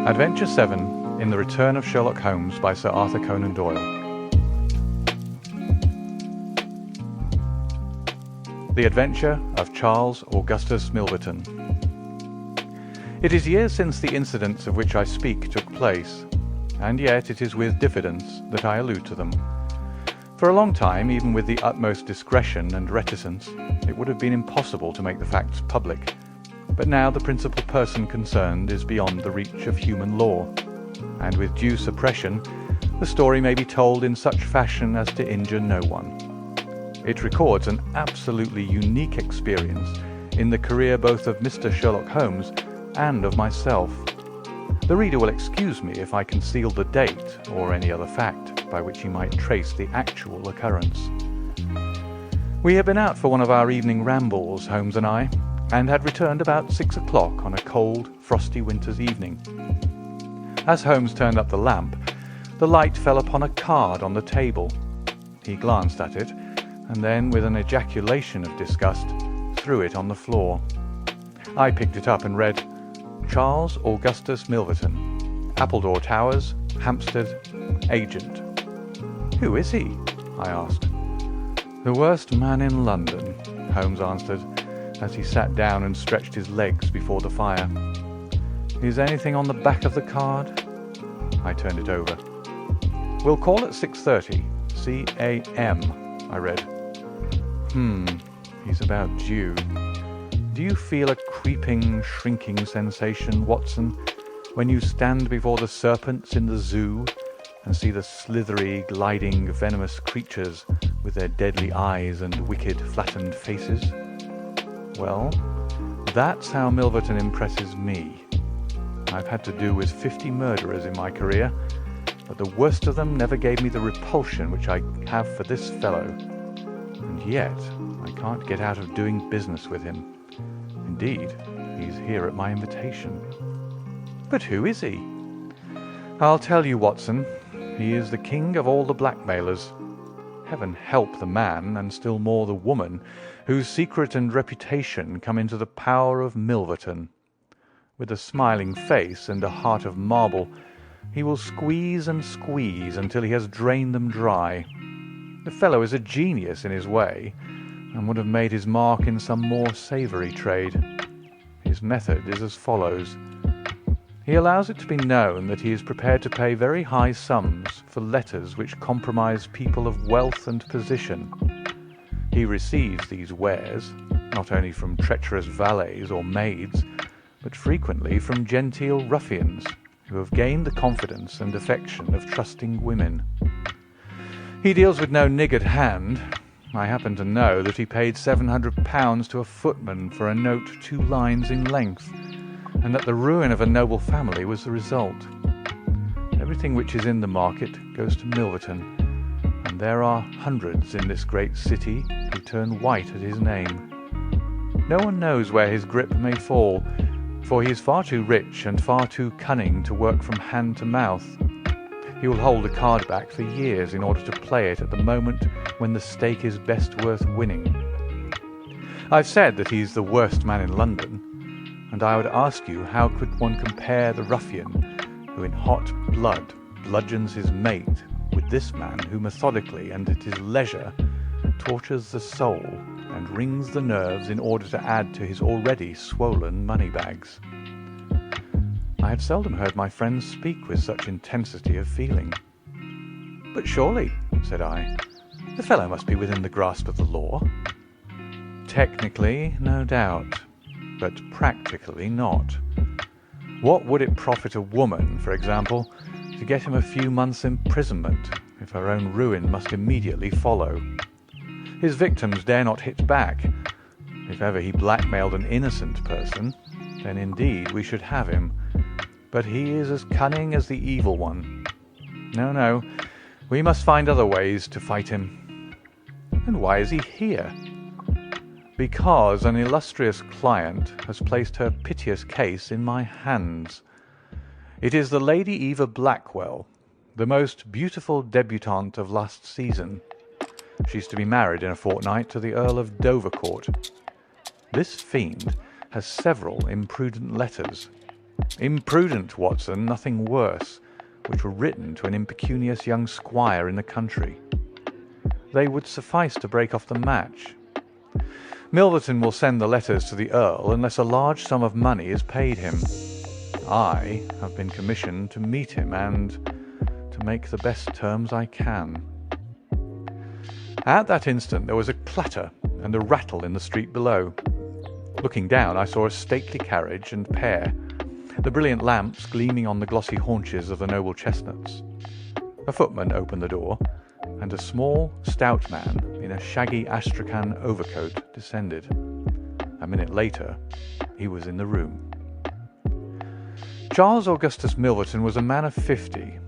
Adventure 7 in The Return of Sherlock Holmes by Sir Arthur Conan Doyle. The Adventure of Charles Augustus Milverton. It is years since the incidents of which I speak took place, and yet it is with diffidence that I allude to them. For a long time, even with the utmost discretion and reticence, it would have been impossible to make the facts public. But now the principal person concerned is beyond the reach of human law, and with due suppression, the story may be told in such fashion as to injure no one. It records an absolutely unique experience in the career both of Mr. Sherlock Holmes and of myself. The reader will excuse me if I conceal the date or any other fact by which he might trace the actual occurrence. We had been out for one of our evening rambles, Holmes and I, and had returned about 6 o'clock on a cold, frosty winter's evening. As Holmes turned up the lamp, the light fell upon a card on the table. He glanced at it, and then, with an ejaculation of disgust, threw it on the floor. I picked it up and read, Charles Augustus Milverton, Appledore Towers, Hampstead, Agent. Who is he? I asked. The worst man in London, Holmes answered, as he sat down and stretched his legs before the fire. Is anything on the back of the card? I turned it over. We'll call at 6:30. C.A.M., I read. He's about due. Do you feel a creeping, shrinking sensation, Watson, when you stand before the serpents in the zoo and see the slithery, gliding, venomous creatures with their deadly eyes and wicked, flattened faces? Well, that's how Milverton impresses me. I've had to do with 50 murderers in my career, but the worst of them never gave me the repulsion which I have for this fellow. And yet, I can't get out of doing business with him. Indeed, he's here at my invitation. But who is he? I'll tell you, Watson. He is the king of all the blackmailers. Heaven help the man, and still more the woman, whose secret and reputation come into the power of Milverton. With a smiling face and a heart of marble, he will squeeze and squeeze until he has drained them dry. The fellow is a genius in his way, and would have made his mark in some more savoury trade. His method is as follows. He allows it to be known that he is prepared to pay very high sums for letters which compromise people of wealth and position. He receives these wares, not only from treacherous valets or maids, but frequently from genteel ruffians who have gained the confidence and affection of trusting women. He deals with no niggard hand. I happen to know that he paid £700 to a footman for a note 2 lines in length, and that the ruin of a noble family was the result. Everything which is in the market goes to Milverton, and there are hundreds in this great city who turn white at his name. No one knows where his grip may fall, for he is far too rich and far too cunning to work from hand to mouth. He will hold a card back for years in order to play it at the moment when the stake is best worth winning. I've said that he's the worst man in London, and I would ask you how could one compare the ruffian who in hot blood bludgeons his mate with this man who methodically and at his leisure tortures the soul and wrings the nerves in order to add to his already swollen money-bags. I had seldom heard my friends speak with such intensity of feeling. But surely, said I, the fellow must be within the grasp of the law. Technically, no doubt, but practically not. What would it profit a woman, for example, to get him a few months' imprisonment if her own ruin must immediately follow? His victims dare not hit back. If ever he blackmailed an innocent person, then indeed we should have him. But he is as cunning as the evil one. No, we must find other ways to fight him. And why is he here? Because an illustrious client has placed her piteous case in my hands. It is the Lady Eva Blackwell, the most beautiful debutante of last season. She's to be married in a fortnight to the Earl of Dovercourt. This fiend has several imprudent letters. Imprudent, Watson, nothing worse, which were written to an impecunious young squire in the country. They would suffice to break off the match. Milverton will send the letters to the Earl unless a large sum of money is paid him. I have been commissioned to meet him and to make the best terms I can." At that instant there was a clatter and a rattle in the street below. Looking down, I saw a stately carriage and pair, the brilliant lamps gleaming on the glossy haunches of the noble chestnuts. A footman opened the door, and a small, stout man in a shaggy astrakhan overcoat descended. A minute later, he was in the room. Charles Augustus Milverton was a man of 50,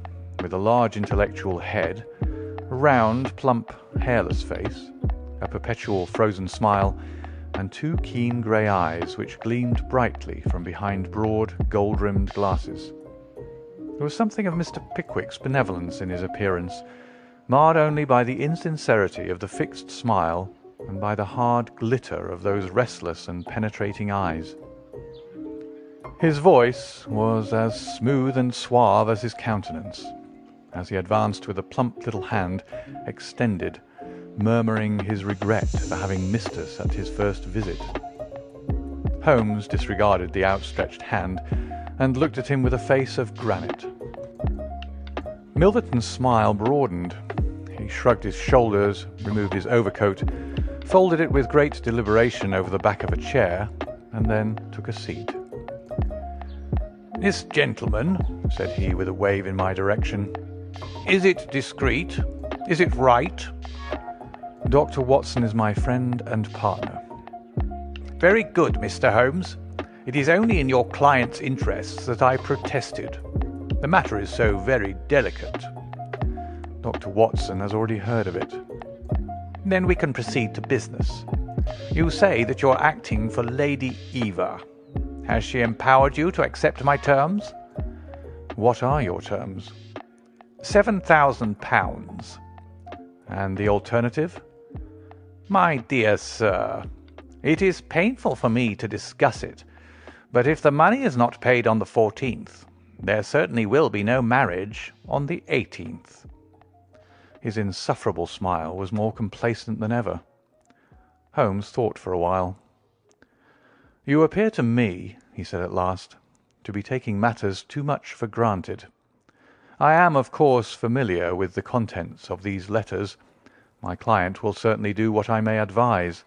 with a large intellectual head, a round, plump, hairless face, a perpetual frozen smile, and two keen grey eyes which gleamed brightly from behind broad, gold-rimmed glasses. There was something of Mr. Pickwick's benevolence in his appearance, marred only by the insincerity of the fixed smile and by the hard glitter of those restless and penetrating eyes. His voice was as smooth and suave as his countenance, as he advanced with a plump little hand extended, murmuring his regret for having missed us at his first visit. Holmes disregarded the outstretched hand and looked at him with a face of granite. Milverton's smile broadened. He shrugged his shoulders, removed his overcoat, folded it with great deliberation over the back of a chair, and then took a seat. "This gentleman," said he with a wave in my direction, "is it discreet? Is it right?" "Dr. Watson is my friend and partner." "Very good, Mr. Holmes. It is only in your client's interests that I protested. The matter is so very delicate." "Dr. Watson has already heard of it." "Then we can proceed to business. You say that you're acting for Lady Eva. Has she empowered you to accept my terms?" "What are your terms?" £7,000. "And the alternative?" "My dear sir, it is painful for me to discuss it, but if the money is not paid on the 14th, there certainly will be no marriage on the 18th. His insufferable smile was more complacent than ever. Holmes thought for a while. "You appear to me," he said at last, "to be taking matters too much for granted. I am, of course, familiar with the contents of these letters. My client will certainly do what I may advise.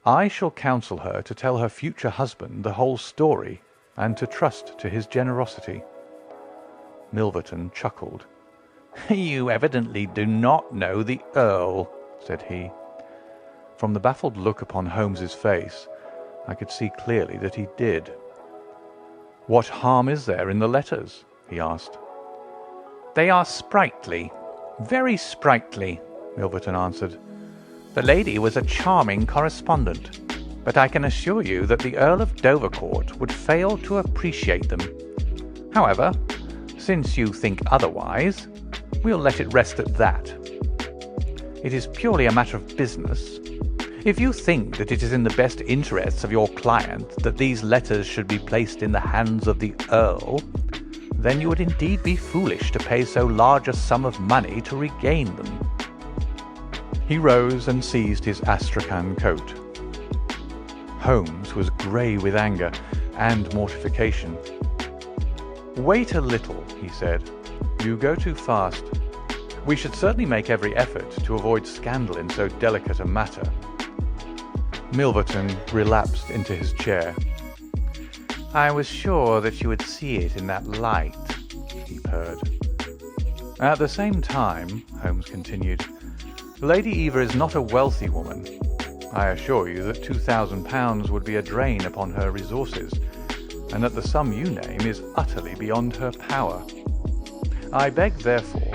I shall counsel her to tell her future husband the whole story and to trust to his generosity." Milverton chuckled. "You evidently do not know the Earl," said he. From the baffled look upon Holmes's face, I could see clearly that he did. "What harm is there in the letters?" he asked. "They are sprightly, very sprightly," Milverton answered. "The lady was a charming correspondent, but I can assure you that the Earl of Dovercourt would fail to appreciate them. However, since you think otherwise, we'll let it rest at that. It is purely a matter of business. If you think that it is in the best interests of your client that these letters should be placed in the hands of the Earl, then you would indeed be foolish to pay so large a sum of money to regain them." He rose and seized his astrakhan coat. Holmes was grey with anger and mortification. "Wait a little," he said. "You go too fast. We should certainly make every effort to avoid scandal in so delicate a matter." Milverton relapsed into his chair. "I was sure that you would see it in that light," he purred. "At the same time," Holmes continued, "Lady Eva is not a wealthy woman. I assure you that £2,000 would be a drain upon her resources, and that the sum you name is utterly beyond her power. I beg, therefore,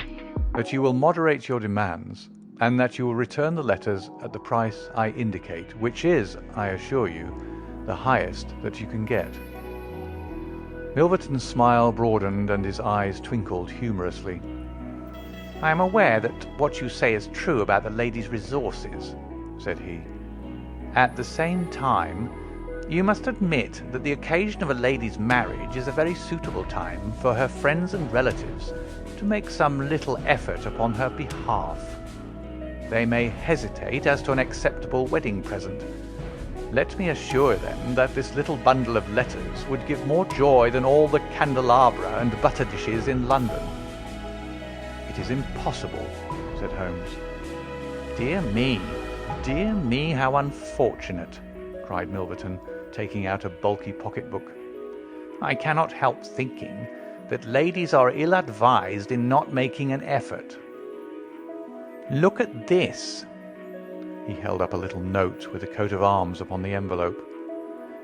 that you will moderate your demands, and that you will return the letters at the price I indicate, which is, I assure you, the highest that you can get." Milverton's smile broadened and his eyes twinkled humorously. "I am aware that what you say is true about the lady's resources," said he. "At the same time, You must admit that the occasion of a lady's marriage is a very suitable time for her friends and relatives to make some little effort upon her behalf. They may hesitate as to an acceptable wedding present. Let me assure them that this little bundle of letters would give more joy than all the candelabra and butter dishes in London." "It is impossible," said Holmes. Dear me, how unfortunate," cried Milverton, taking out a bulky pocket-book. "I cannot help thinking that ladies are ill-advised in not making an effort. Look at this." He held up a little note with a coat of arms upon the envelope.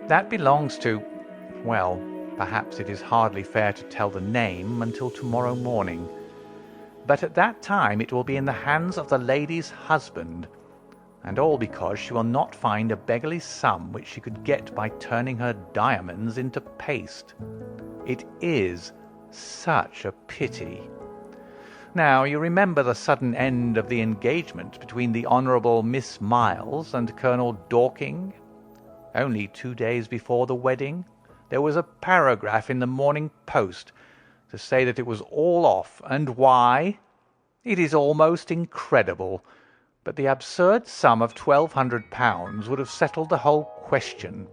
"That belongs to... well, perhaps it is hardly fair to tell the name until tomorrow morning. But at that time it will be in the hands of the lady's husband, and all because she will not find a beggarly sum which she could get by turning her diamonds into paste. It is such a pity. Now, you remember the sudden end of the engagement between the Honourable Miss Miles and Colonel Dorking? Only 2 days before the wedding, there was a paragraph in the Morning Post to say that it was all off, and why? It is almost incredible, but the absurd sum of £1,200 would have settled the whole question.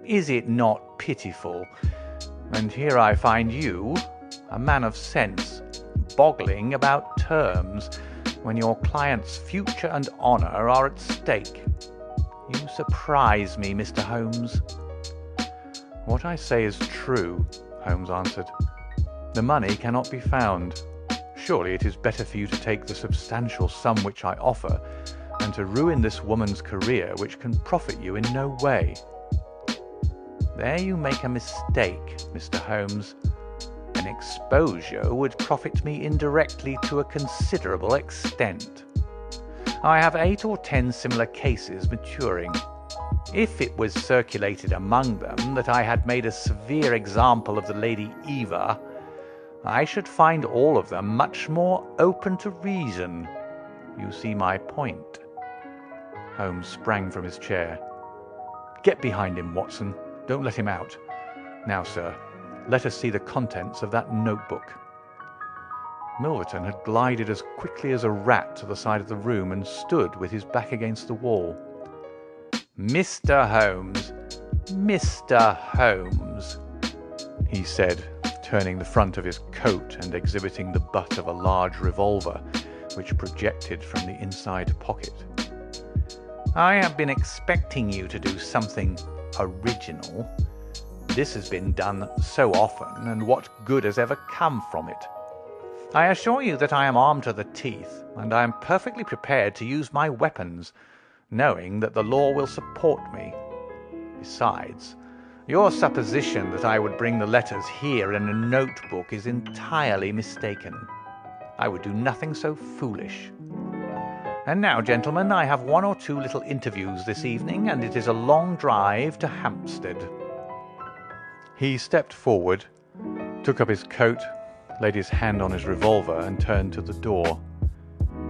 Is it not pitiful? And here I find you, a man of sense, boggling about terms, when your client's future and honour are at stake. You surprise me, Mr. Holmes." "What I say is true," Holmes answered. "The money cannot be found. Surely it is better for you to take the substantial sum which I offer, and to ruin this woman's career which can profit you in no way." "There you make a mistake, Mr. Holmes. An exposure would profit me indirectly to a considerable extent. I have 8 or 10 similar cases maturing. If it was circulated among them that I had made a severe example of the Lady Eva, I should find all of them much more open to reason. You see my point." Holmes sprang from his chair. "Get behind him, Watson. Don't let him out. Now, sir, let us see the contents of that notebook." Milverton had glided as quickly as a rat to the side of the room and stood with his back against the wall. "Mr. Holmes," he said, turning the front of his coat and exhibiting the butt of a large revolver, which projected from the inside pocket. "I have been expecting you to do something original. This has been done so often, and what good has ever come from it? I assure you that I am armed to the teeth, and I am perfectly prepared to use my weapons, knowing that the law will support me. Besides, your supposition that I would bring the letters here in a notebook is entirely mistaken. I would do nothing so foolish. And now, gentlemen, I have 1 or 2 little interviews this evening, and it is a long drive to Hampstead." He stepped forward, took up his coat, laid his hand on his revolver, and turned to the door.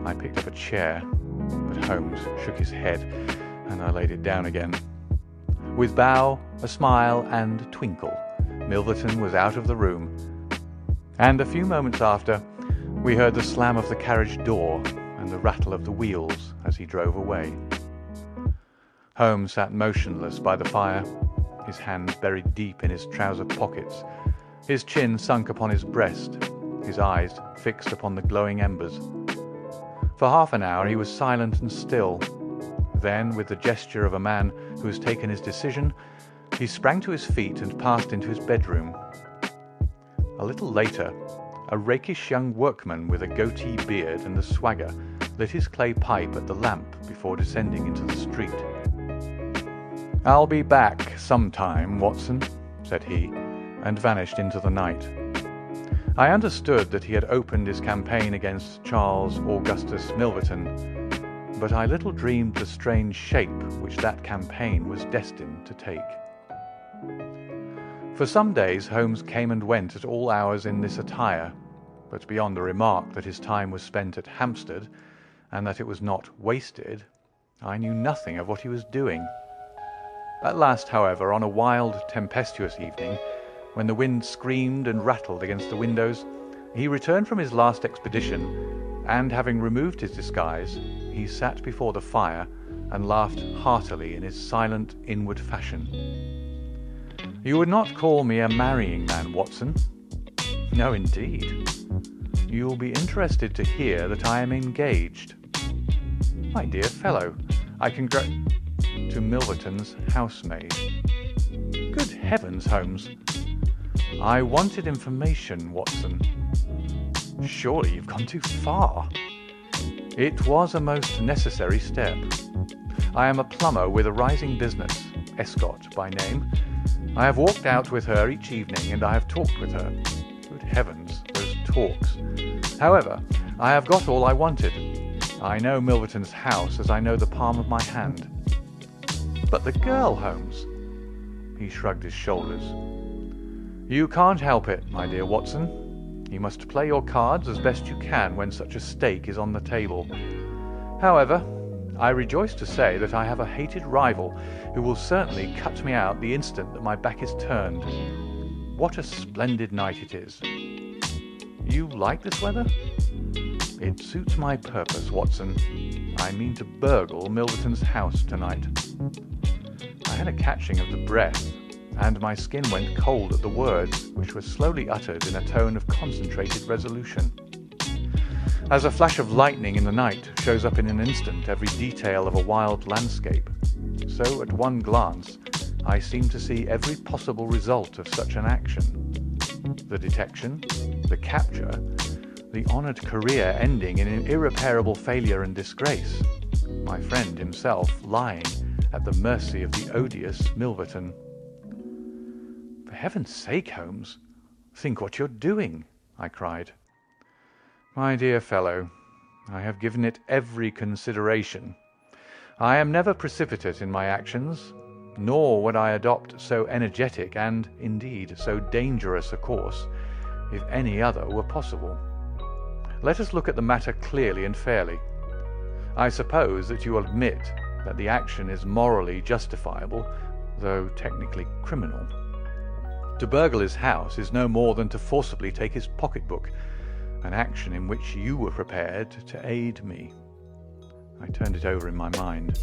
I picked up a chair, but Holmes shook his head, and I laid it down again. With bow, a smile, and a twinkle, Milverton was out of the room, and a few moments after we heard the slam of the carriage door and the rattle of the wheels as he drove away. Holmes sat motionless by the fire, his hands buried deep in his trouser pockets, his chin sunk upon his breast, his eyes fixed upon the glowing embers. For half an hour he was silent and still. Then, with the gesture of a man who has taken his decision, he sprang to his feet and passed into his bedroom. A little later, a rakish young workman with a goatee beard and a swagger lit his clay pipe at the lamp before descending into the street. "I'll be back sometime, Watson," said he, and vanished into the night. I understood that he had opened his campaign against Charles Augustus Milverton, but I little dreamed the strange shape which that campaign was destined to take. For some days Holmes came and went at all hours in this attire, but beyond the remark that his time was spent at Hampstead, and that it was not wasted, I knew nothing of what he was doing. At last, however, on a wild, tempestuous evening, when the wind screamed and rattled against the windows, he returned from his last expedition, and having removed his disguise, he sat before the fire and laughed heartily in his silent, inward fashion. "You would not call me a marrying man, Watson?" "No, indeed." "You'll be interested to hear that I am engaged." "My dear fellow, I to Milverton's housemaid." "Good heavens, Holmes!" "I wanted information, Watson." "Surely you've gone too far." "It was a most necessary step. I am a plumber with a rising business, Escott by name. I have walked out with her each evening, and I have talked with her. Good heavens, those talks! However, I have got all I wanted. I know Milverton's house as I know the palm of my hand." "But the girl, Holmes?" He shrugged his shoulders. "You can't help it, my dear Watson. You must play your cards as best you can when such a stake is on the table. However, I rejoice to say that I have a hated rival who will certainly cut me out the instant that my back is turned. What a splendid night it is." "You like this weather?" "It suits my purpose, Watson. I mean to burgle Milverton's house tonight." I had a catching of the breath, and my skin went cold at the words, which were slowly uttered in a tone of concentrated resolution. As a flash of lightning in the night shows up in an instant every detail of a wild landscape, so at one glance I seemed to see every possible result of such an action. The detection, the capture, the honoured career ending in an irreparable failure and disgrace, my friend himself lying at the mercy of the odious Milverton. "For heaven's sake, Holmes, think what you're doing," I cried. "My dear fellow, I have given it every consideration. I am never precipitate in my actions, nor would I adopt so energetic and, indeed, so dangerous a course if any other were possible. Let us look at the matter clearly and fairly. I suppose that you will admit that the action is morally justifiable, though technically criminal. To burgle his house is no more than to forcibly take his pocketbook, an action in which you were prepared to aid me." I turned it over in my mind.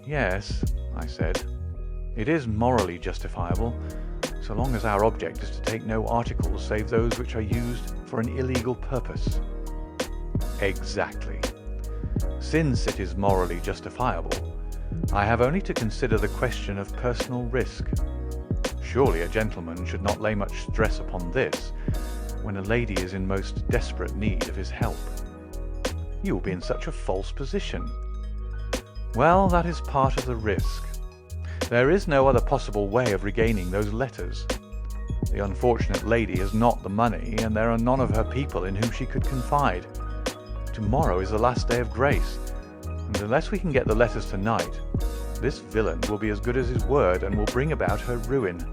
"Yes," I said, "it is morally justifiable, so long as our object is to take no articles save those which are used for an illegal purpose." "Exactly. Since it is morally justifiable, I have only to consider the question of personal risk. Surely a gentleman should not lay much stress upon this when a lady is in most desperate need of his help." "You will be in such a false position." "Well, that is part of the risk. There is no other possible way of regaining those letters. The unfortunate lady has not the money, and there are none of her people in whom she could confide. Tomorrow is the last day of grace, and unless we can get the letters tonight, this villain will be as good as his word and will bring about her ruin.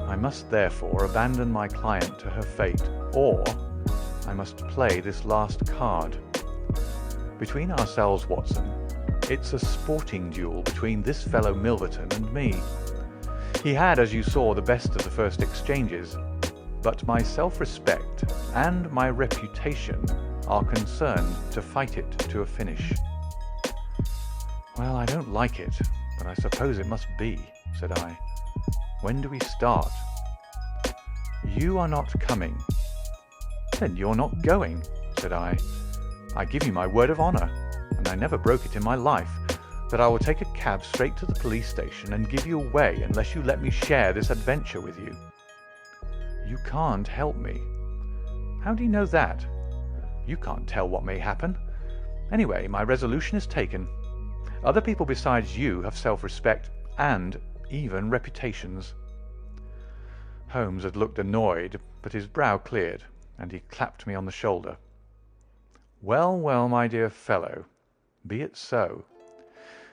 I must therefore abandon my client to her fate, or I must play this last card. Between ourselves, Watson, it's a sporting duel between this fellow Milverton and me. He had, as you saw, the best of the first exchanges, but my self-respect and my reputation are concerned to fight it to a finish." "Well, I don't like it, but I suppose it must be," said I. "When do we start?" "You are not coming." "Then you're not going," said I. "I give you my word of honour, and I never broke it in my life, that I will take a cab straight to the police station and give you away unless you let me share this adventure with you." "You can't help me." "How do you know that?" "You can't tell what may happen. Anyway, my resolution is taken. Other people besides you have self-respect and even reputations." Holmes had looked annoyed, but his brow cleared, and he clapped me on the shoulder. "Well, well, my dear fellow, be it so.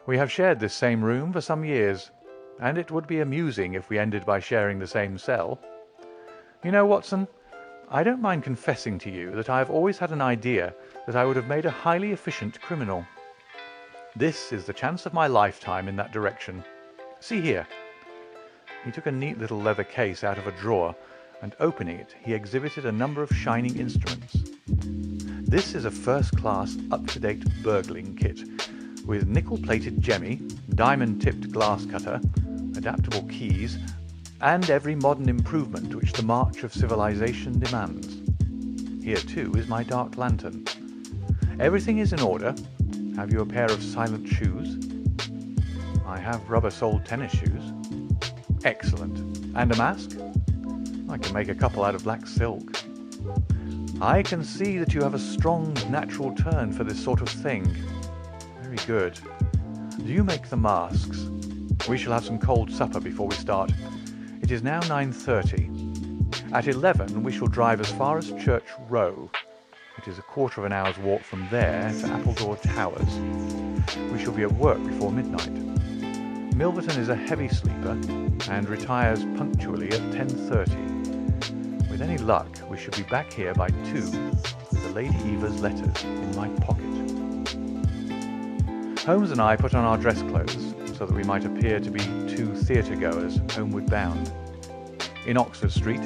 We have shared this same room for some years, and it would be amusing if we ended by sharing the same cell. You know, Watson, I don't mind confessing to you that I have always had an idea that I would have made a highly efficient criminal. This is the chance of my lifetime in that direction. See here." He took a neat little leather case out of a drawer, and opening it, he exhibited a number of shining instruments. "This is a first-class, up-to-date burgling kit, with nickel-plated jemmy, diamond-tipped glass cutter, adaptable keys, and every modern improvement which the march of civilization demands. Here, too, is my dark lantern. Everything is in order. Have you a pair of silent shoes?" "I have rubber-soled tennis shoes." "Excellent. And a mask?" "I can make a couple out of black silk." "I can see that you have a strong natural turn for this sort of thing." "Very good. Do you make the masks? We shall have some cold supper before we start. It is now 9:30. At 11 we shall drive as far as Church Row. It is a quarter of an hour's walk from there to Appledore Towers. We shall be at work before midnight. Milverton is a heavy sleeper and retires punctually at 10:30. With any luck, we should be back here by 2 with the Lady Eva's letters in my pocket." Holmes and I put on our dress clothes so that we might appear to be two theatre-goers homeward bound. In Oxford Street,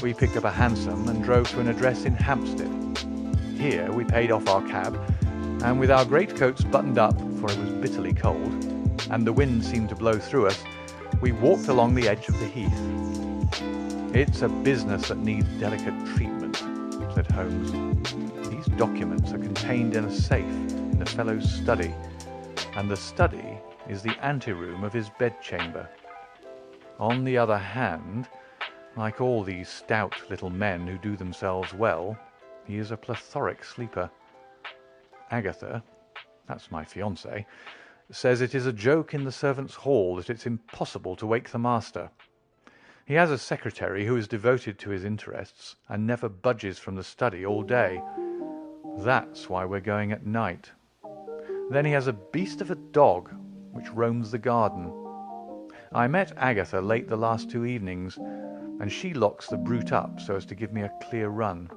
we picked up a hansom and drove to an address in Hampstead. Here we paid off our cab, and with our greatcoats buttoned up, for it was bitterly cold, and the wind seemed to blow through us, we walked along the edge of the heath. "It's a business that needs delicate treatment," said Holmes. "These documents are contained in a safe in the fellow's study, and the study is the anteroom of his bedchamber. On the other hand, like all these stout little men who do themselves well, he is a plethoric sleeper. Agatha, that's my fiancée, says it is a joke in the servants' hall that it's impossible to wake the master. He has a secretary who is devoted to his interests and never budges from the study all day. That's why we're going at night. Then he has a beast of a dog which roams the garden. I met Agatha late the last 2 evenings, and she locks the brute up so as to give me a clear run.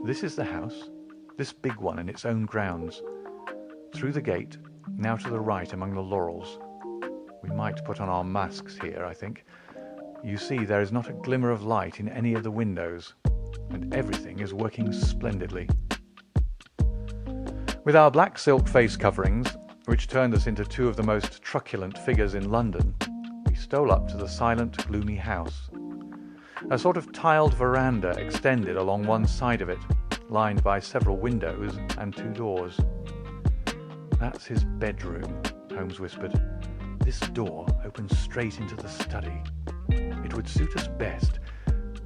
This is the house, this big one in its own grounds. Through the gate, now to the right among the laurels. We might put on our masks here, I think. You see, there is not a glimmer of light in any of the windows, and everything is working splendidly." With our black silk face coverings, which turned us into 2 of the most truculent figures in London, we stole up to the silent, gloomy house. A sort of tiled veranda extended along one side of it, lined by several windows and 2 doors. "That's his bedroom," Holmes whispered. "This door opens straight into the study. It would suit us best,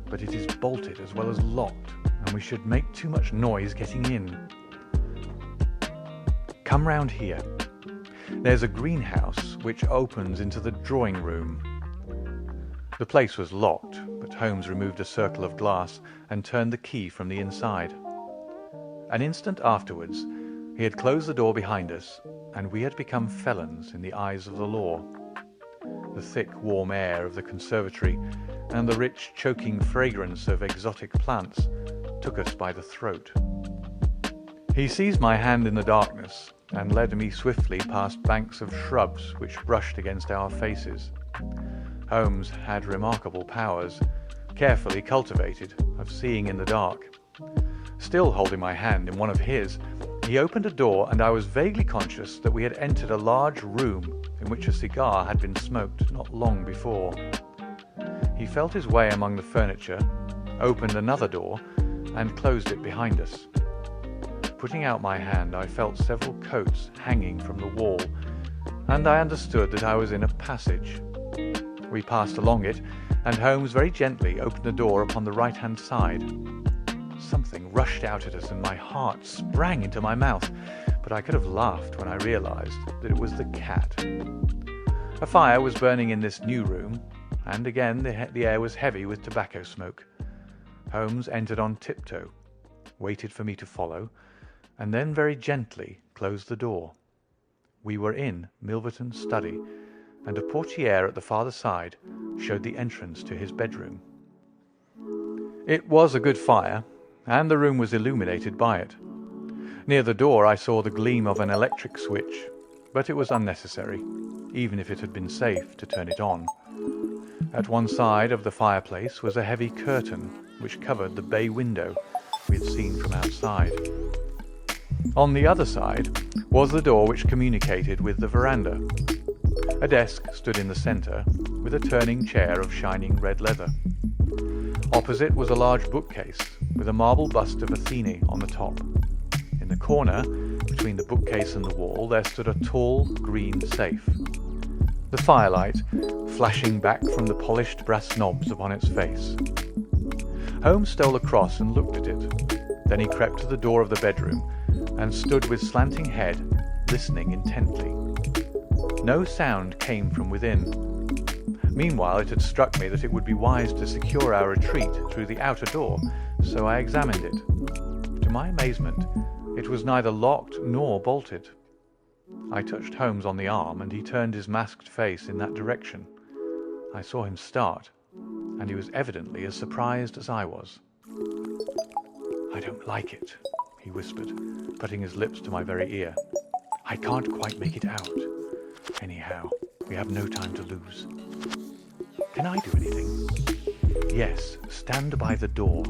but it is bolted as well as locked, and we should make too much noise getting in. Come round here. There's a greenhouse which opens into the drawing-room." The place was locked, but Holmes removed a circle of glass and turned the key from the inside. An instant afterwards, he had closed the door behind us, and we had become felons in the eyes of the law. The thick, warm air of the conservatory and the rich, choking fragrance of exotic plants took us by the throat. He seized my hand in the darkness and led me swiftly past banks of shrubs which brushed against our faces. Holmes had remarkable powers, carefully cultivated, of seeing in the dark. Still holding my hand in one of his, he opened a door, and I was vaguely conscious that we had entered a large room in which a cigar had been smoked not long before. He felt his way among the furniture, opened another door, and closed it behind us. Putting out my hand, I felt several coats hanging from the wall, and I understood that I was in a passage. We passed along it, and Holmes very gently opened a door upon the right-hand side. Something rushed out at us, and my heart sprang into my mouth, but I could have laughed when I realized that it was the cat. A fire was burning in this new room, and again the air was heavy with tobacco smoke. Holmes entered on tiptoe, waited for me to follow, and then very gently closed the door. We were in Milverton's study, and a portière at the farther side showed the entrance to his bedroom. It was a good fire, and the room was illuminated by it. Near the door I saw the gleam of an electric switch, but it was unnecessary, even if it had been safe to turn it on. At one side of the fireplace was a heavy curtain which covered the bay window we had seen from outside. On the other side was the door which communicated with the veranda. A desk stood in the centre, with a turning chair of shining red leather. Opposite was a large bookcase, with a marble bust of Athene on the top. In the corner, between the bookcase and the wall, there stood a tall, green safe. The firelight flashing back from the polished brass knobs upon its face. Holmes stole across and looked at it. Then he crept to the door of the bedroom and stood with slanting head, listening intently. No sound came from within. Meanwhile, it had struck me that it would be wise to secure our retreat through the outer door, so I examined it. To my amazement, it was neither locked nor bolted. I touched Holmes on the arm, and he turned his masked face in that direction. I saw him start, and he was evidently as surprised as I was. "I don't like it," he whispered, putting his lips to my very ear. "I can't quite make it out. Anyhow, we have no time to lose." "Can I do anything?" "Yes, stand by the door.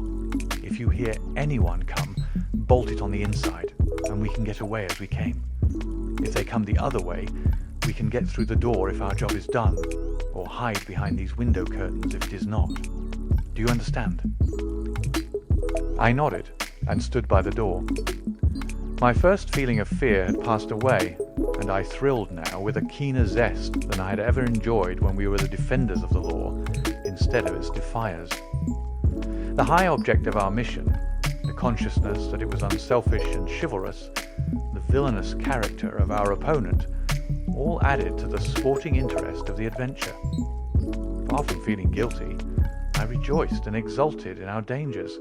If you hear anyone come, bolt it on the inside, and we can get away as we came. If they come the other way, we can get through the door if our job is done, or hide behind these window curtains if it is not. Do you understand?" I nodded and stood by the door. My first feeling of fear had passed away, and I thrilled now with a keener zest than I had ever enjoyed when we were the defenders of the law instead of its defiers. The high object of our mission, the consciousness that it was unselfish and chivalrous, the villainous character of our opponent, all added to the sporting interest of the adventure. Far from feeling guilty, I rejoiced and exulted in our dangers.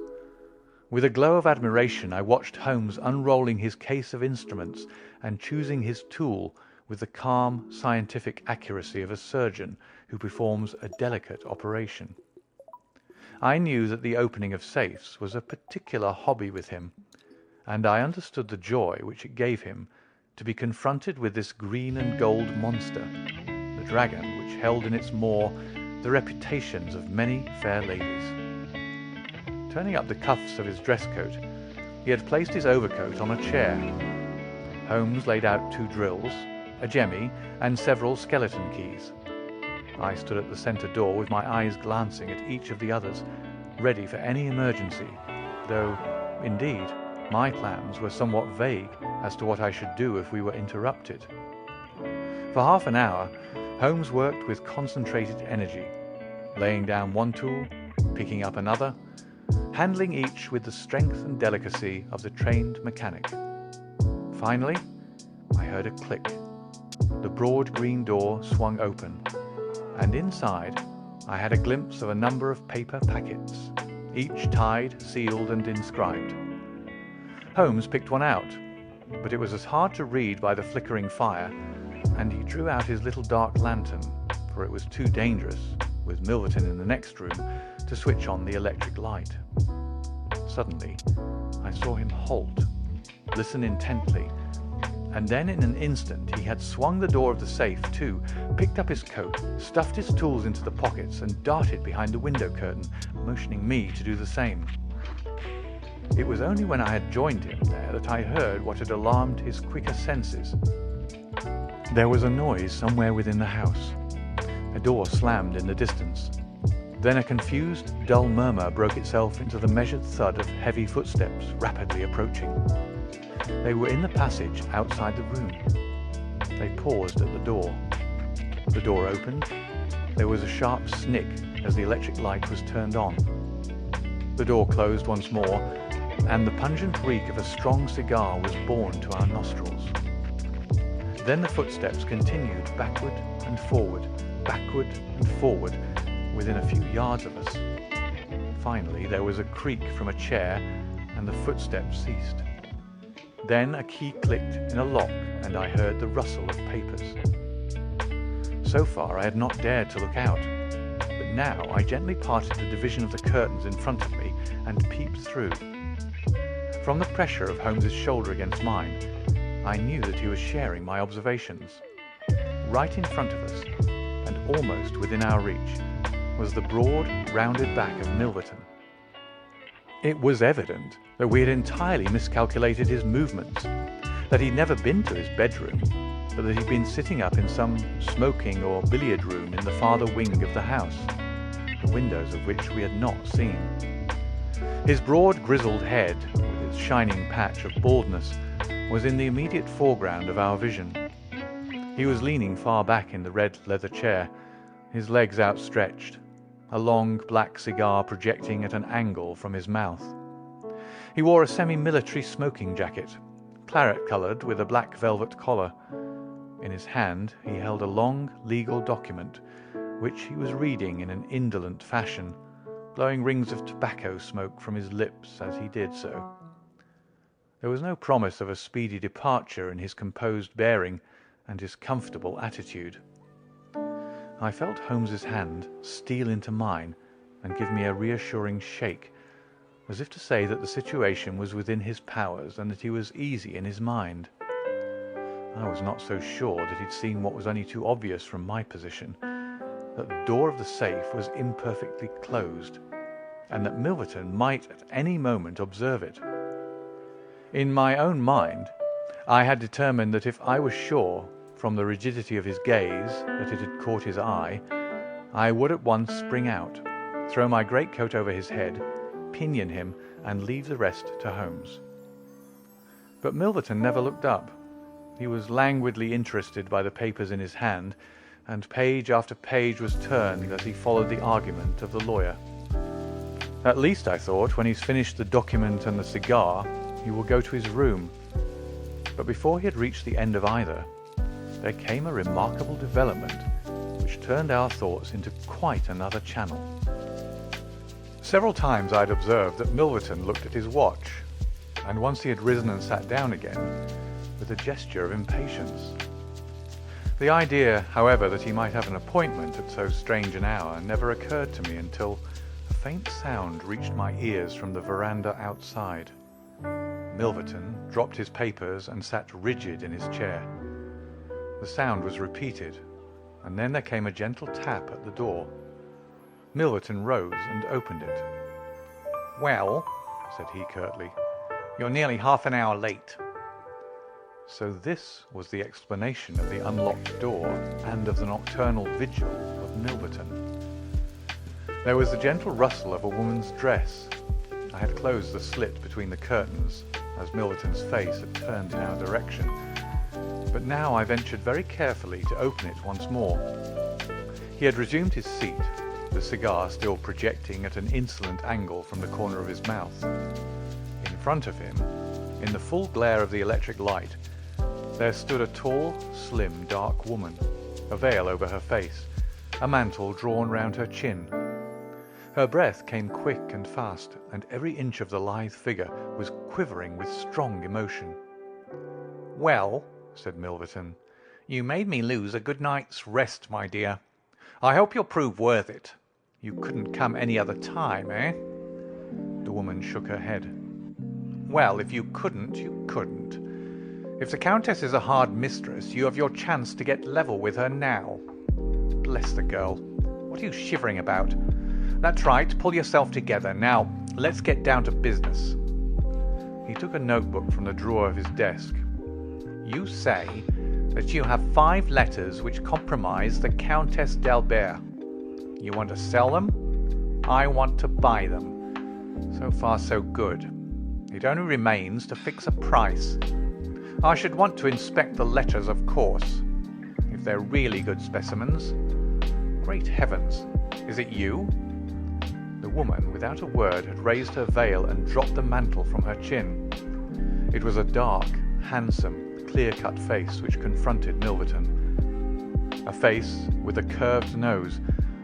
With a glow of admiration, I watched Holmes unrolling his case of instruments and choosing his tool with the calm, scientific accuracy of a surgeon who performs a delicate operation. I knew that the opening of safes was a particular hobby with him, and I understood the joy which it gave him to be confronted with this green and gold monster, the dragon which held in its maw the reputations of many fair ladies. Turning up the cuffs of his dress coat, he had placed his overcoat on a chair. Holmes laid out 2 drills, a jemmy, and several skeleton keys. I stood at the centre door with my eyes glancing at each of the others, ready for any emergency, though, indeed, my plans were somewhat vague as to what I should do if we were interrupted. For half an hour, Holmes worked with concentrated energy, laying down one tool, picking up another, handling each with the strength and delicacy of the trained mechanic. Finally, I heard a click. The broad green door swung open, and inside I had a glimpse of a number of paper packets, each tied, sealed, and inscribed. Holmes picked one out, but it was as hard to read by the flickering fire, and he drew out his little dark lantern, for it was too dangerous, with Milverton in the next room, to switch on the electric light. Suddenly, I saw him halt, listen intently, and then in an instant he had swung the door of the safe to, picked up his coat, stuffed his tools into the pockets, and darted behind the window curtain, motioning me to do the same. It was only when I had joined him there that I heard what had alarmed his quicker senses. There was a noise somewhere within the house. A door slammed in the distance. Then a confused, dull murmur broke itself into the measured thud of heavy footsteps rapidly approaching. They were in the passage outside the room. They paused at the door. The door opened. There was a sharp snick as the electric light was turned on. The door closed once more, and the pungent reek of a strong cigar was borne to our nostrils. Then the footsteps continued backward and forward, within a few yards of us. Finally, there was a creak from a chair, and the footsteps ceased. Then a key clicked in a lock, and I heard the rustle of papers. So far, I had not dared to look out, but now I gently parted the division of the curtains in front of me and peeped through. From the pressure of Holmes's shoulder against mine, I knew that he was sharing my observations. Right in front of us, and almost within our reach, was the broad, rounded back of Milverton. It was evident that we had entirely miscalculated his movements, that he'd never been to his bedroom, but that he'd been sitting up in some smoking or billiard room in the farther wing of the house, the windows of which we had not seen. His broad, grizzled head, with its shining patch of baldness, was in the immediate foreground of our vision. He was leaning far back in the red leather chair, his legs outstretched, a long black cigar projecting at an angle from his mouth. He wore a semi-military smoking jacket, claret-coloured with a black velvet collar. In his hand he held a long legal document, which he was reading in an indolent fashion, blowing rings of tobacco smoke from his lips as he did so. There was no promise of a speedy departure in his composed bearing and his comfortable attitude. I felt Holmes's hand steal into mine and give me a reassuring shake, as if to say that the situation was within his powers and that he was easy in his mind. I was not so sure that he'd seen what was only too obvious from my position, that the door of the safe was imperfectly closed, and that Milverton might at any moment observe it. In my own mind, I had determined that if I was sure, from the rigidity of his gaze, that it had caught his eye, I would at once spring out, throw my greatcoat over his head, pinion him, and leave the rest to Holmes. But Milverton never looked up. He was languidly interested by the papers in his hand, and page after page was turned as he followed the argument of the lawyer. At least, I thought, when he's finished the document and the cigar, he will go to his room. But before he had reached the end of either, there came a remarkable development which turned our thoughts into quite another channel. Several times I had observed that Milverton looked at his watch, and once he had risen and sat down again, with a gesture of impatience. The idea, however, that he might have an appointment at so strange an hour never occurred to me until a faint sound reached my ears from the veranda outside. Milverton dropped his papers and sat rigid in his chair. The sound was repeated, and then there came a gentle tap at the door. Milverton rose and opened it. "Well," said he curtly, "you're nearly half an hour late." So this was the explanation of the unlocked door and of the nocturnal vigil of Milverton. There was the gentle rustle of a woman's dress. I had closed the slit between the curtains, as Milverton's face had turned in our direction, but now I ventured very carefully to open it once more. He had resumed his seat, the cigar still projecting at an insolent angle from the corner of his mouth. In front of him, in the full glare of the electric light, there stood a tall, slim, dark woman, a veil over her face, a mantle drawn round her chin. Her breath came quick and fast, and every inch of the lithe figure was quivering with strong emotion. "Well," said Milverton, "you made me lose a good night's rest, my dear. I hope you'll prove worth it. You couldn't come any other time, eh?" The woman shook her head. "Well, if you couldn't, you couldn't. If the Countess is a hard mistress, you have your chance to get level with her now. Bless the girl. What are you shivering about? That's right, pull yourself together. Now, let's get down to business." He took a notebook from the drawer of his desk. "You say that you have 5 letters which compromise the Countess d'Albert. You want to sell them? I want to buy them. So far, so good. It only remains to fix a price. I should want to inspect the letters, of course, if they're really good specimens. Great heavens, is it you?" The woman, without a word, had raised her veil and dropped the mantle from her chin. It was a dark, handsome, clear-cut face which confronted Milverton. A face with a curved nose,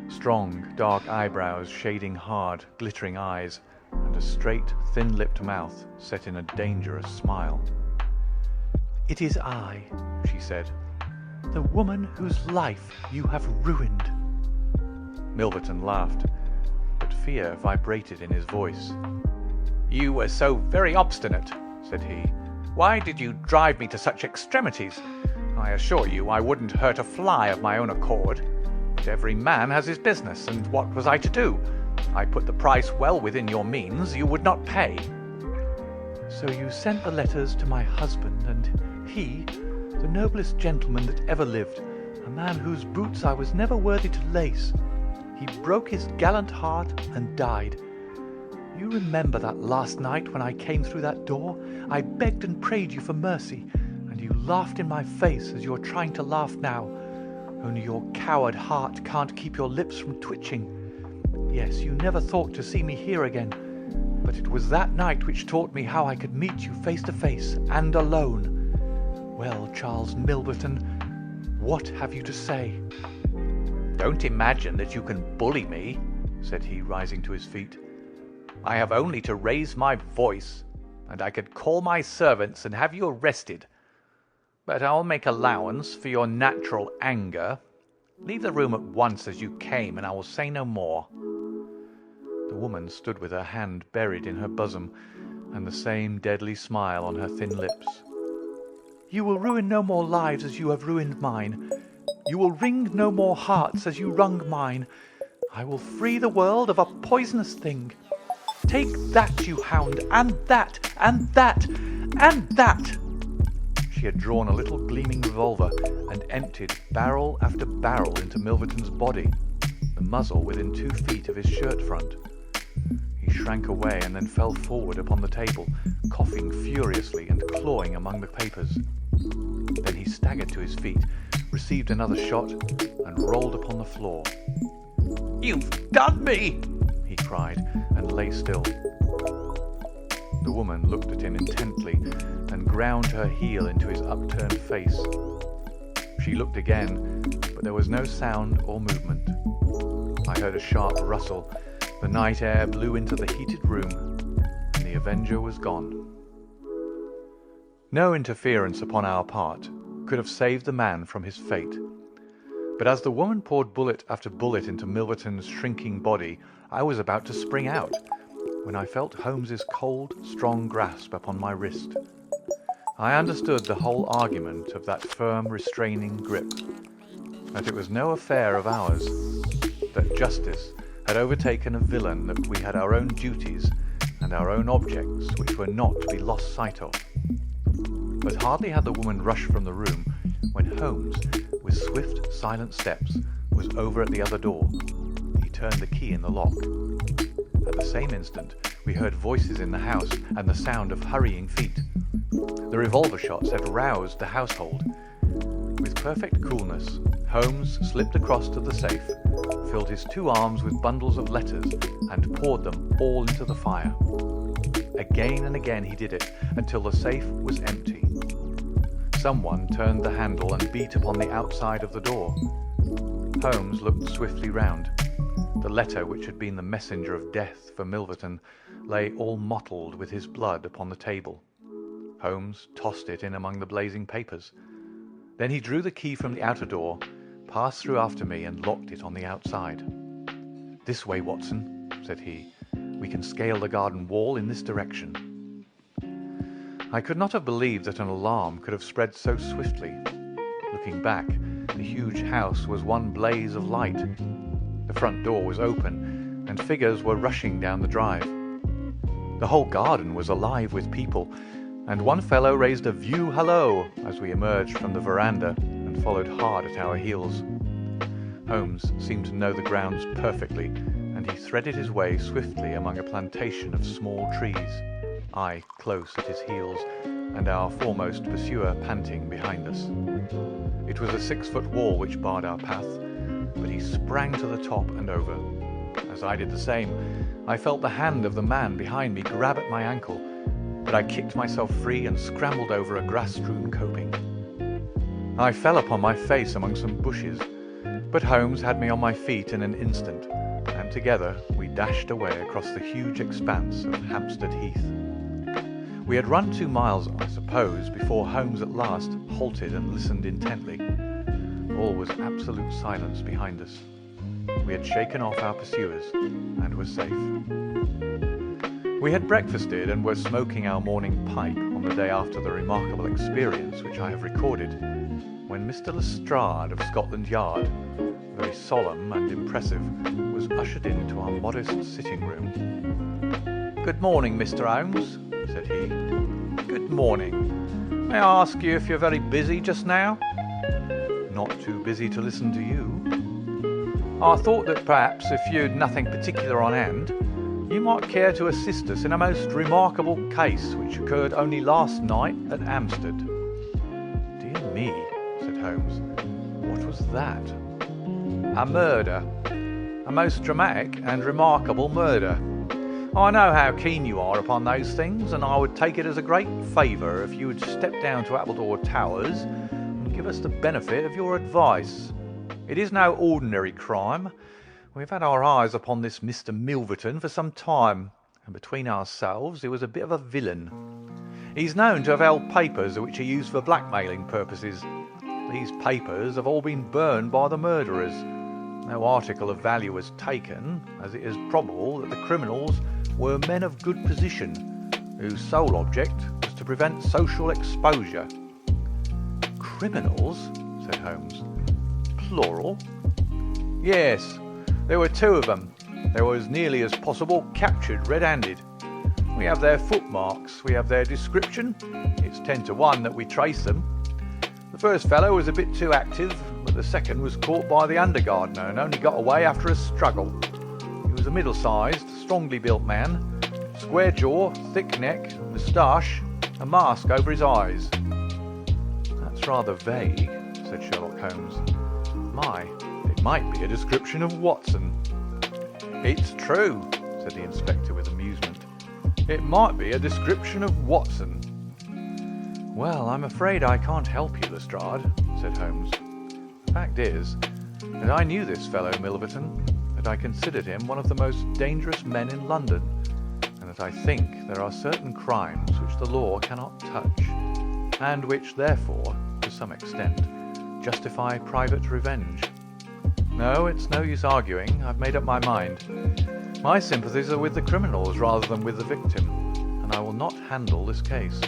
strong, dark eyebrows shading hard, glittering eyes, and a straight, thin-lipped mouth set in a dangerous smile. "It is I," she said, "the woman whose life you have ruined." Milverton laughed, but fear vibrated in his voice. "You were so very obstinate," said he, Why did you drive me to such extremities? I assure you I wouldn't hurt a fly of my own accord. But every man has his business, and what was I to do? I put the price well within your means. You would not pay." "So you sent the letters to my husband, and he, the noblest gentleman that ever lived, a man whose boots I was never worthy to lace, he broke his gallant heart and died. You remember that last night when I came through that door, I begged and prayed you for mercy, and you laughed in my face as you are trying to laugh now. Only your coward heart can't keep your lips from twitching. Yes, you never thought to see me here again, but it was that night which taught me how I could meet you face to face and alone. Well, Charles Milverton, what have you to say?" "Don't imagine that you can bully me," said he, rising to his feet. "I have only to raise my voice, and I could call my servants and have you arrested. But I'll make allowance for your natural anger. Leave the room at once as you came, and I will say no more." The woman stood with her hand buried in her bosom, and the same deadly smile on her thin lips. "You will ruin no more lives as you have ruined mine. You will wring no more hearts as you wrung mine. I will free the world of a poisonous thing. Take that, you hound, and that, and that, and that!" She had drawn a little gleaming revolver and emptied barrel after barrel into Milverton's body, the muzzle within 2 feet of his shirt front. He shrank away and then fell forward upon the table, coughing furiously and clawing among the papers. Then he staggered to his feet, received another shot, and rolled upon the floor. "You've done me!" he cried, and lay still. The woman looked at him intently and ground her heel into his upturned face. She looked again, but there was no sound or movement. I heard a sharp rustle. The night air blew into the heated room, and the avenger was gone. No interference upon our part could have saved the man from his fate. But as the woman poured bullet after bullet into Milverton's shrinking body, I was about to spring out, when I felt Holmes's cold, strong grasp upon my wrist. I understood the whole argument of that firm, restraining grip, that it was no affair of ours, that justice had overtaken a villain, that we had our own duties and our own objects which were not to be lost sight of. But hardly had the woman rushed from the room when Holmes, with swift, silent steps, was over at the other door. He turned the key in the lock. At the same instant, we heard voices in the house and the sound of hurrying feet. The revolver shots had roused the household. With perfect coolness, Holmes slipped across to the safe, filled his 2 arms with bundles of letters, and poured them all into the fire. Again and again he did it, until the safe was empty. Someone turned the handle and beat upon the outside of the door. Holmes looked swiftly round. The letter, which had been the messenger of death for Milverton, lay all mottled with his blood upon the table. Holmes tossed it in among the blazing papers. Then he drew the key from the outer door, passed through after me, and locked it on the outside. "This way, Watson," said he. "We can scale the garden wall in this direction." I could not have believed that an alarm could have spread so swiftly. Looking back, the huge house was one blaze of light. The front door was open, and figures were rushing down the drive. The whole garden was alive with people, and one fellow raised a view hallo as we emerged from the veranda and followed hard at our heels. Holmes seemed to know the grounds perfectly, and he threaded his way swiftly among a plantation of small trees, I close at his heels, and our foremost pursuer panting behind us. It was a 6-foot wall which barred our path, but he sprang to the top and over. As I did the same, I felt the hand of the man behind me grab at my ankle, but I kicked myself free and scrambled over a grass-strewn coping. I fell upon my face among some bushes, but Holmes had me on my feet in an instant, and together we dashed away across the huge expanse of Hampstead Heath. We had run 2 miles, I suppose, before Holmes at last halted and listened intently. All was absolute silence behind us. We had shaken off our pursuers and were safe. We had breakfasted and were smoking our morning pipe on the day after the remarkable experience which I have recorded, when Mr. Lestrade of Scotland Yard, very solemn and impressive, was ushered into our modest sitting-room. "Good morning, Mr. Holmes," said he. "Good morning. May I ask you if you're very busy just now?" "Not too busy to listen to you." "I thought that perhaps, if you'd nothing particular on hand, you might care to assist us in a most remarkable case which occurred only last night at Hampstead." "Dear me," said Holmes, "what was that?" "A murder. A most dramatic and remarkable murder. I know how keen you are upon those things, and I would take it as a great favour if you would step down to Appledore Towers and give us the benefit of your advice. It is no ordinary crime. We've had our eyes upon this Mr. Milverton for some time, and between ourselves he was a bit of a villain. He's known to have held papers which he used for blackmailing purposes. These papers have all been burned by the murderers. No article of value was taken, as it is probable that the criminals were men of good position, whose sole object was to prevent social exposure." "Criminals?" said Holmes. "Plural?" "Yes. There were two of them. They were as nearly as possible captured red-handed. We have their footmarks, we have their description. It's 10 to 1 that we trace them. The first fellow was a bit too active, but the second was caught by the under-gardener and only got away after a struggle. He was a middle-sized, strongly built man, square jaw, thick neck, moustache, a mask over his eyes." "That's rather vague," said Sherlock Holmes. "My, it might be a description of Watson." "It's true," said the inspector with amusement. "It might be a description of Watson." "Well, I'm afraid I can't help you, Lestrade," said Holmes. "The fact is that I knew this fellow Milverton, that I considered him one of the most dangerous men in London, and that I think there are certain crimes which the law cannot touch, and which, therefore, to some extent, justify private revenge. No, it's no use arguing. I've made up my mind. My sympathies are with the criminals rather than with the victim, and I will not handle this case."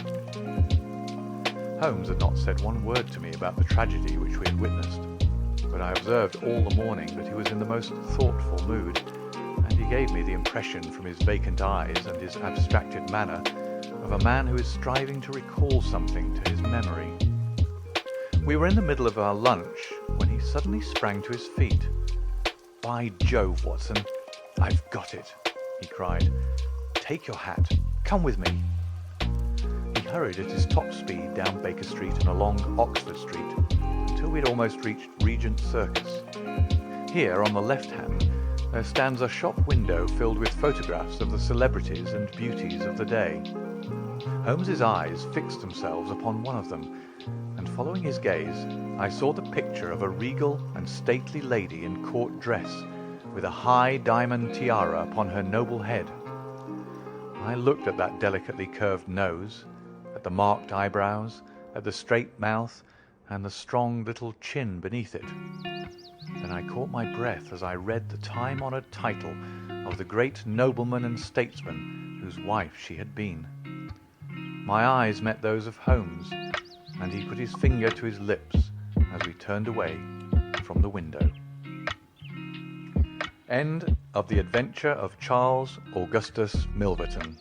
Holmes had not said one word to me about the tragedy which we had witnessed, but I observed all the morning that he was in the most thoughtful mood, and he gave me the impression from his vacant eyes and his abstracted manner of a man who is striving to recall something to his memory. We were in the middle of our lunch when he suddenly sprang to his feet. "By Jove, Watson, I've got it," he cried. "Take your hat. Come with me." He hurried at his top speed down Baker Street and along Oxford Street until we had almost reached Regent Circus. Here, on the left hand, there stands a shop window filled with photographs of the celebrities and beauties of the day. Holmes's eyes fixed themselves upon one of them, and following his gaze, I saw the picture of a regal and stately lady in court dress, with a high diamond tiara upon her noble head. I looked at that delicately curved nose, at the marked eyebrows, at the straight mouth, and the strong little chin beneath it. Then I caught my breath as I read the time-honoured title of the great nobleman and statesman whose wife she had been. My eyes met those of Holmes, and he put his finger to his lips as we turned away from the window. End of The Adventure of Charles Augustus Milverton.